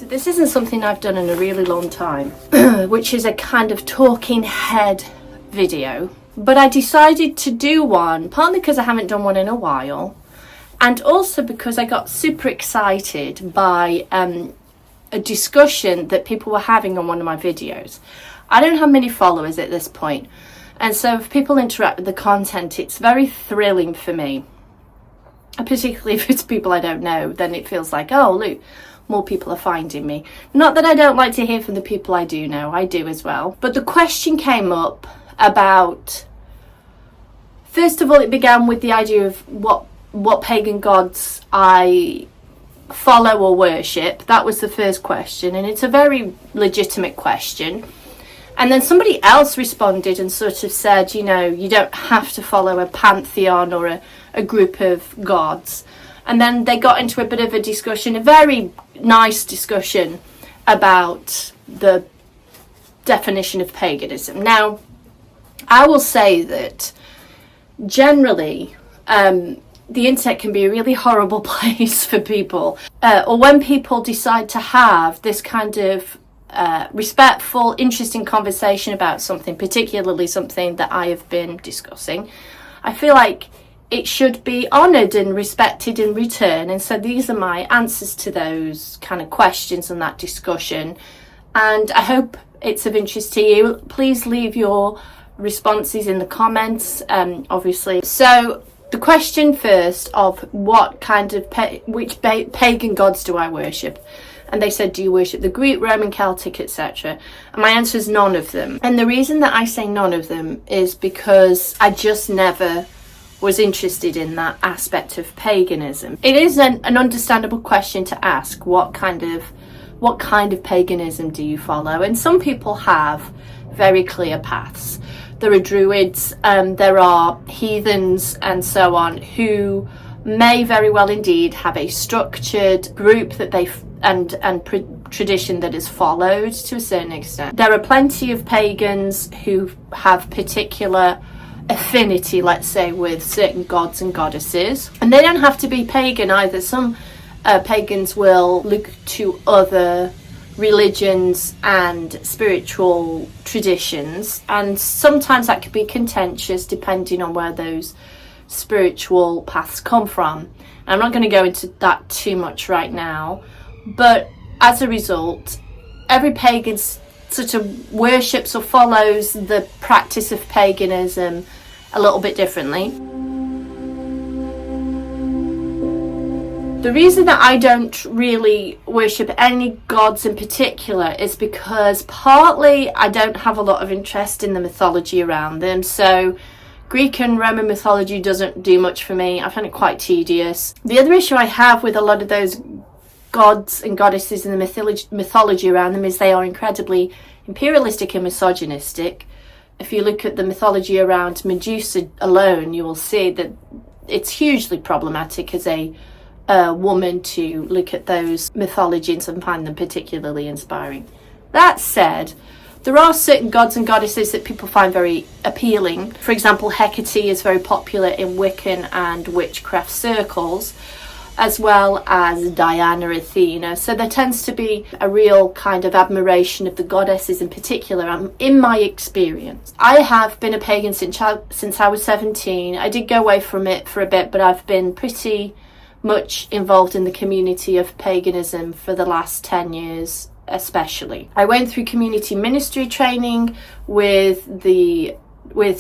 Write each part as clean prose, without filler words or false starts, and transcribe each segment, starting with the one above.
So this isn't something I've done in a really long time, which is a kind of talking head video. But I decided to do one, partly because I haven't done one in a while, and also because I got super excited by a discussion that people were having on one of my videos. I don't have many followers at this point, and so if people interact with the content, it's very thrilling for me. And particularly if it's people I don't know, then it feels like, oh look, more people are finding me. Not that I don't like to hear from the people I do know, I do as well. But the question came up about, first of all, it began with the idea of what pagan gods I follow or worship. That was the first question, and it's a very legitimate question. And then somebody else responded and sort of said, you know, you don't have to follow a pantheon or a group of gods. And then they got into a bit of a discussion, a very nice discussion about the definition of paganism. Now, I will say that generally the internet can be a really horrible place for people, or when people decide to have this kind of respectful, interesting conversation about something, particularly something that I have been discussing, I feel like it should be honoured and respected in return. And so these are my answers to those kind of questions and that discussion, and I hope it's of interest to you. Please leave your responses in the comments, obviously. So the question first of what kind of which pagan gods do I worship? And they said, do you worship the Greek, Roman, Celtic, etc.? And my answer is none of them. And the reason that I say none of them is because I just never was interested in that aspect of paganism. It is an understandable question to ask, what kind of paganism do you follow? And some people have very clear paths. There are druids, there are heathens and so on, who may very well indeed have a structured group that they tradition that is followed to a certain extent. There are plenty of pagans who have particular affinity, let's say, with certain gods and goddesses, and they don't have to be pagan either. Some pagans will look to other religions and spiritual traditions, and sometimes that could be contentious depending on where those spiritual paths come from. I'm not going to go into that too much right now, but as a result, every pagan sort of worships or follows the practice of paganism a little bit differently. The reason that I don't really worship any gods in particular is because partly I don't have a lot of interest in the mythology around them. So Greek and Roman mythology doesn't do much for me. I find it quite tedious. The other issue I have with a lot of those gods and goddesses and the mythology around them is they are incredibly imperialistic and misogynistic. If you look at the mythology around Medusa alone, you will see that it's hugely problematic as a woman to look at those mythologies and find them particularly inspiring. That said, there are certain gods and goddesses that people find very appealing. For example, Hecate is very popular in Wiccan and witchcraft circles, as well as Diana, Athena. So there tends to be a real kind of admiration of the goddesses in particular, in my experience. I have been a pagan since I was 17. I did go away from it for a bit, but I've been pretty much involved in the community of paganism for the last 10 years especially. I went through community ministry training with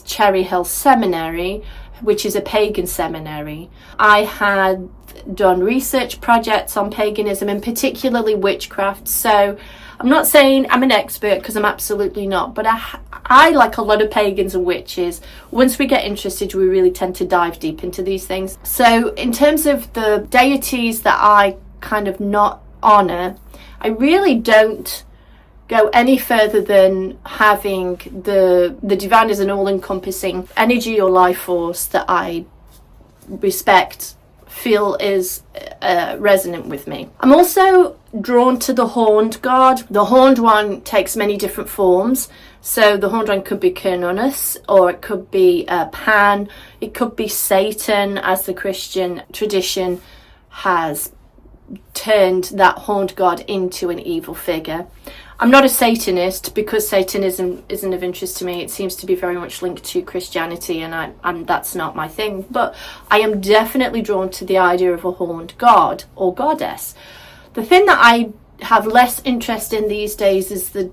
Cherry Hill Seminary, which is a pagan seminary. I had done research projects on paganism and particularly witchcraft, so I'm not saying I'm an expert, because I'm absolutely not, but I like a lot of pagans and witches. Once we get interested, we really tend to dive deep into these things. So in terms of the deities that I kind of not honour, I really don't go any further than having the divine as an all-encompassing energy or life force that I respect, feel is resonant with me. I'm also drawn to the horned god. The horned one takes many different forms. So the horned one could be Cernunnos, or it could be Pan, it could be Satan, as the Christian tradition has turned that horned god into an evil figure. I'm not a Satanist because Satanism isn't of interest to me. It seems to be very much linked to Christianity, and that's not my thing. But I am definitely drawn to the idea of a horned god or goddess. The thing that I have less interest in these days is the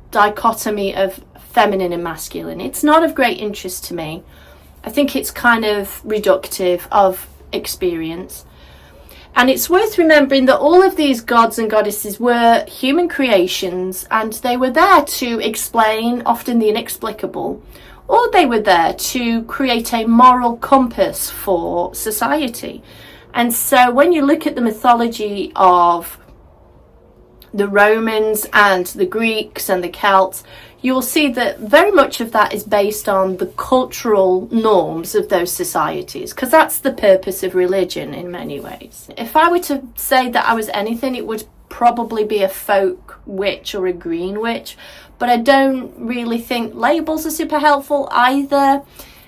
dichotomy of feminine and masculine. It's not of great interest to me. I think it's kind of reductive of experience. And it's worth remembering that all of these gods and goddesses were human creations, and they were there to explain often the inexplicable, or they were there to create a moral compass for society. And so when you look at the mythology of the Romans and the Greeks and the Celts, you will see that very much of that is based on the cultural norms of those societies, because that's the purpose of religion in many ways. If I were to say that I was anything, it would probably be a folk witch or a green witch, but I don't really think labels are super helpful either.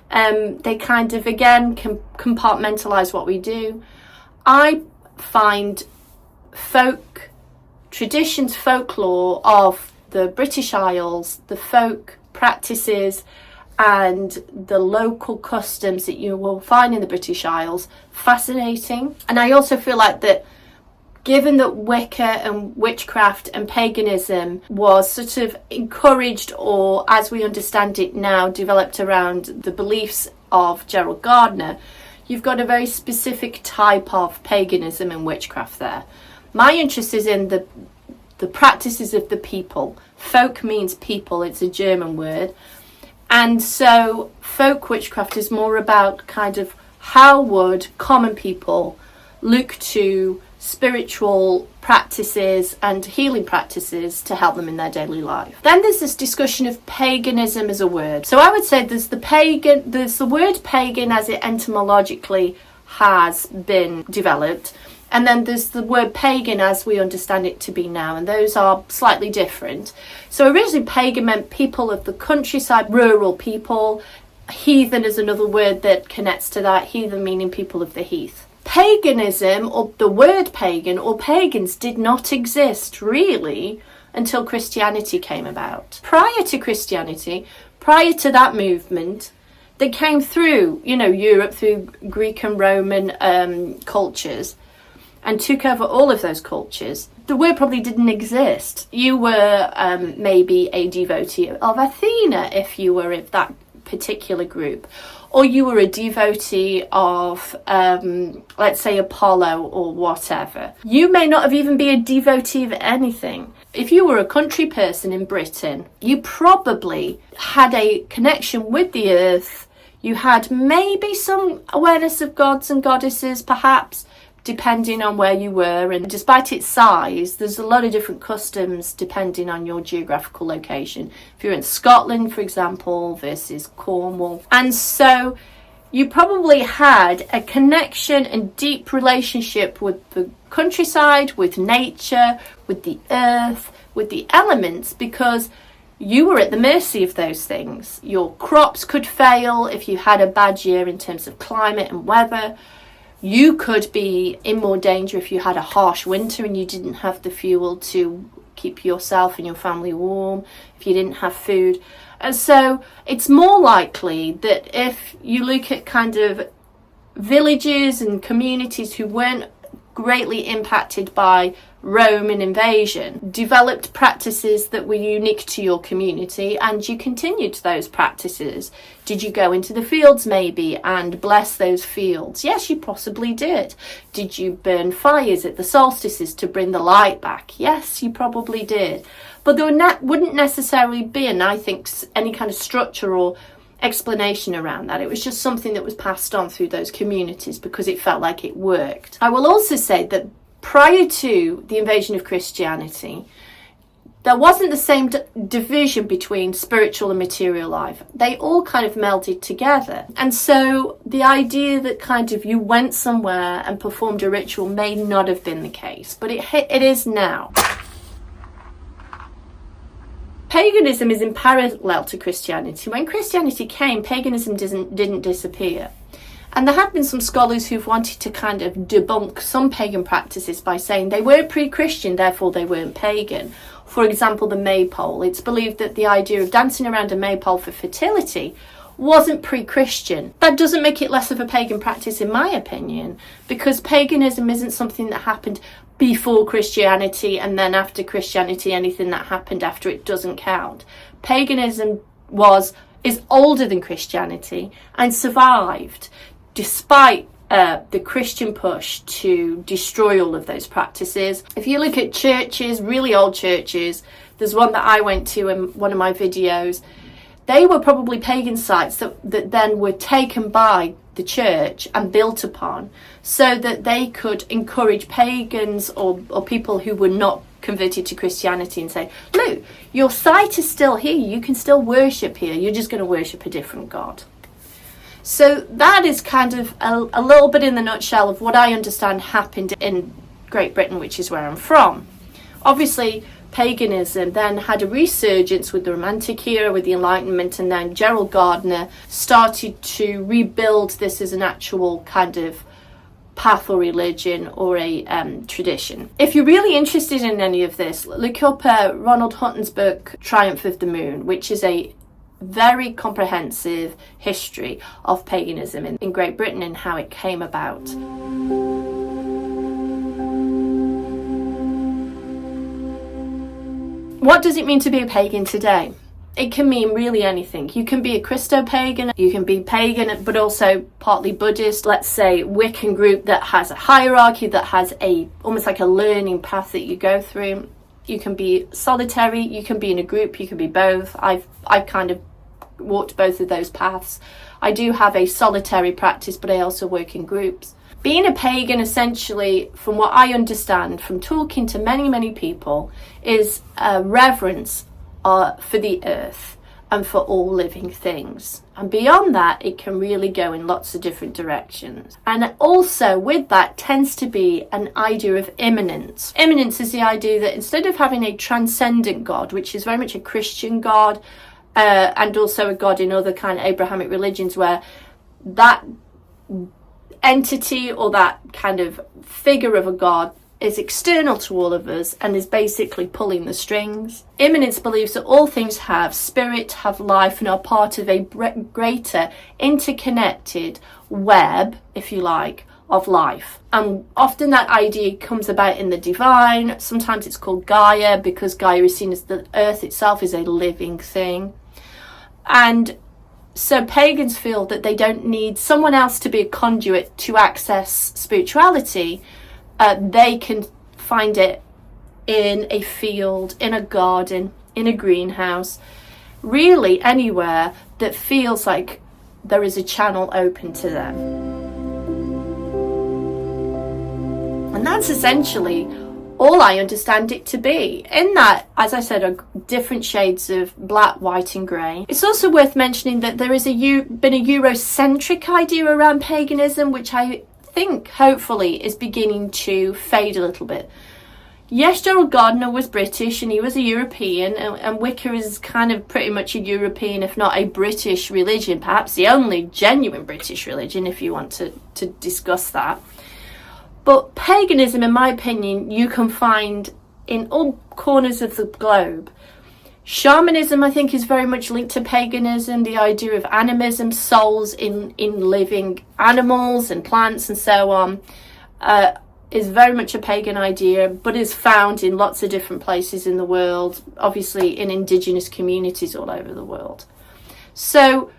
They kind of, again, can compartmentalize what we do. I find folk traditions, folklore of the British Isles, the folk practices and the local customs that you will find in the British Isles fascinating. And I also feel like that given that Wicca and witchcraft and paganism was sort of encouraged, or as we understand it now, developed around the beliefs of Gerald Gardner, you've got a very specific type of paganism and witchcraft there. My interest is in the practices of the people. Folk means people, it's a German word. And so folk witchcraft is more about kind of how would common people look to spiritual practices and healing practices to help them in their daily life. Then there's this discussion of paganism as a word. So I would say there's the word pagan as it etymologically has been developed. And then there's the word pagan as we understand it to be now, and those are slightly different. So originally pagan meant people of the countryside, rural people. Heathen is another word that connects to that, heathen meaning people of the heath. Paganism, or the word pagan, or pagans did not exist really until Christianity came about. Prior to Christianity, prior to that movement, they came through, Europe, through Greek and Roman cultures, and took over all of those cultures. The word probably didn't exist. You were maybe a devotee of Athena if you were of that particular group, or you were a devotee of, let's say, Apollo or whatever. You may not have even been a devotee of anything. If you were a country person in Britain, you probably had a connection with the earth. You had maybe some awareness of gods and goddesses, perhaps, depending on where you were, and despite its size, there's a lot of different customs depending on your geographical location. If you're in Scotland, for example, versus Cornwall. And so you probably had a connection and deep relationship with the countryside, with nature, with the earth, with the elements, because you were at the mercy of those things. Your crops could fail if you had a bad year in terms of climate and weather. You could be in more danger if you had a harsh winter and you didn't have the fuel to keep yourself and your family warm, if you didn't have food. And so it's more likely that if you look at kind of villages and communities who weren't greatly impacted by Roman invasion, developed practices that were unique to your community, and you continued those practices. Did you go into the fields maybe and bless those fields? Yes, you possibly did. Did you burn fires at the solstices to bring the light back? Yes, you probably did. But there wouldn't necessarily be, and I think, any kind of structure or explanation around that. It was just something that was passed on through those communities because it felt like it worked. I will also say that prior to the invasion of Christianity, there wasn't the same division between spiritual and material life. They all kind of melded together. And so the idea that kind of you went somewhere and performed a ritual may not have been the case, but it is now. Paganism is in parallel to Christianity. When Christianity came, paganism didn't disappear. And there have been some scholars who've wanted to kind of debunk some pagan practices by saying they weren't pre-Christian, therefore they weren't pagan. For example, the maypole. It's believed that the idea of dancing around a maypole for fertility wasn't pre-Christian. That doesn't make it less of a pagan practice, in my opinion, because paganism isn't something that happened before Christianity and then after Christianity. Anything that happened after it doesn't count. Paganism is older than Christianity and survived despite the Christian push to destroy all of those practices. If you look at churches, really old churches, there's one that I went to in one of my videos, they were probably pagan sites that then were taken by the church and built upon so that they could encourage pagans or people who were not converted to Christianity and say, look, your site is still here, you can still worship here, you're just going to worship a different god. So that is kind of a little bit in the nutshell of what I understand happened in Great Britain, which is where I'm from. Obviously, paganism then had a resurgence with the Romantic era, with the Enlightenment, and then Gerald Gardner started to rebuild this as an actual kind of path or religion or a tradition. If you're really interested in any of this, look up Ronald Hutton's book Triumph of the Moon, which is a very comprehensive history of paganism in Great Britain and how it came about. What does it mean to be a pagan today? It can mean really anything. You can be a Christo-pagan, you can be pagan but also partly Buddhist, let's say Wiccan group that has a hierarchy, that has almost like a learning path that you go through. You can be solitary, you can be in a group, you can be both. I've kind of walked both of those paths. I do have a solitary practice, but I also work in groups. Being a pagan, essentially, from what I understand from talking to many people, is a reverence for the earth and for all living things. And beyond that, it can really go in lots of different directions. And also with that tends to be an idea of immanence. Immanence is the idea that instead of having a transcendent God, which is very much a Christian God, and also a God in other kind of Abrahamic religions, where that entity or that kind of figure of a God is external to all of us and is basically pulling the strings. Immanence believes that all things have spirit, have life, and are part of a greater interconnected web, if you like, of life. And often that idea comes about in the divine. Sometimes it's called Gaia, because Gaia is seen as the earth itself is a living thing. And so pagans feel that they don't need someone else to be a conduit to access spirituality. They can find it in a field, in a garden, in a greenhouse, really anywhere that feels like there is a channel open to them. And that's essentially all I understand it to be. In that, as I said, are different shades of black, white and grey. It's also worth mentioning that there is been a Eurocentric idea around paganism, which I think hopefully is beginning to fade a little bit. Yes, Gerald Gardner was British and he was a European, and Wicca is kind of pretty much a European, if not a British religion, perhaps the only genuine British religion, if you want to discuss that. But paganism, in my opinion, you can find in all corners of the globe. Shamanism, I think, is very much linked to paganism. The idea of animism, souls in living animals and plants and so on, is very much a pagan idea, but is found in lots of different places in the world, obviously in indigenous communities all over the world. So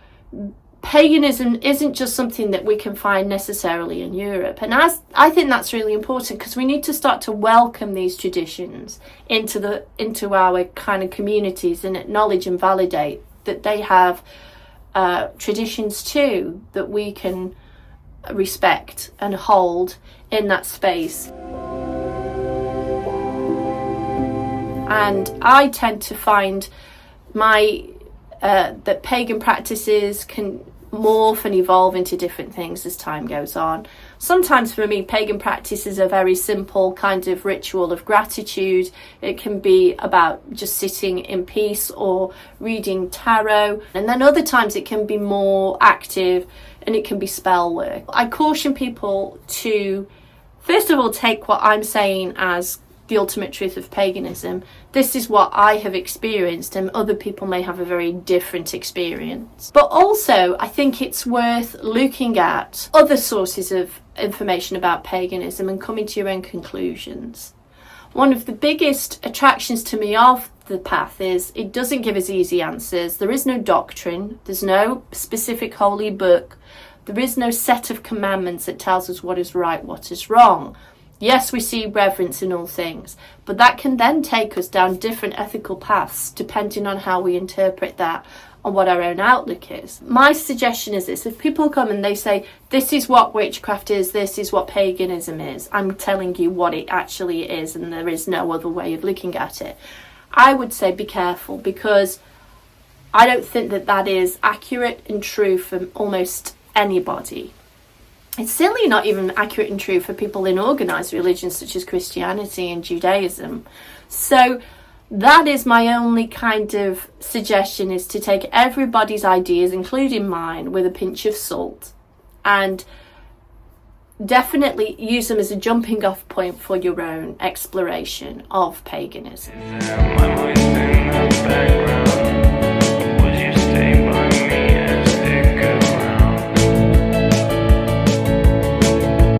paganism isn't just something that we can find necessarily in Europe. And I think that's really important, because we need to start to welcome these traditions into our kind of communities and acknowledge and validate that they have traditions too that we can respect and hold in that space. And I tend to find that pagan practices can morph and evolve into different things as time goes on. Sometimes for me, pagan practices are very simple kind of ritual of gratitude. It can be about just sitting in peace or reading tarot. And then other times it can be more active, and it can be spell work. I caution people to, first of all, take what I'm saying as the ultimate truth of paganism. This is what I have experienced, and other people may have a very different experience. But also, I think it's worth looking at other sources of information about paganism and coming to your own conclusions. One of the biggest attractions to me of the path is it doesn't give us easy answers. There is no doctrine. There's no specific holy book. There is no set of commandments that tells us what is right, what is wrong. Yes, we see reverence in all things, but that can then take us down different ethical paths depending on how we interpret that and what our own outlook is. My suggestion is this: if people come and they say, this is what witchcraft is, this is what paganism is, I'm telling you what it actually is and there is no other way of looking at it, I would say be careful, because I don't think that that is accurate and true for almost anybody. It's certainly not even accurate and true for people in organised religions such as Christianity and Judaism. So that is my only kind of suggestion, is to take everybody's ideas, including mine, with a pinch of salt, and definitely use them as a jumping off point for your own exploration of paganism.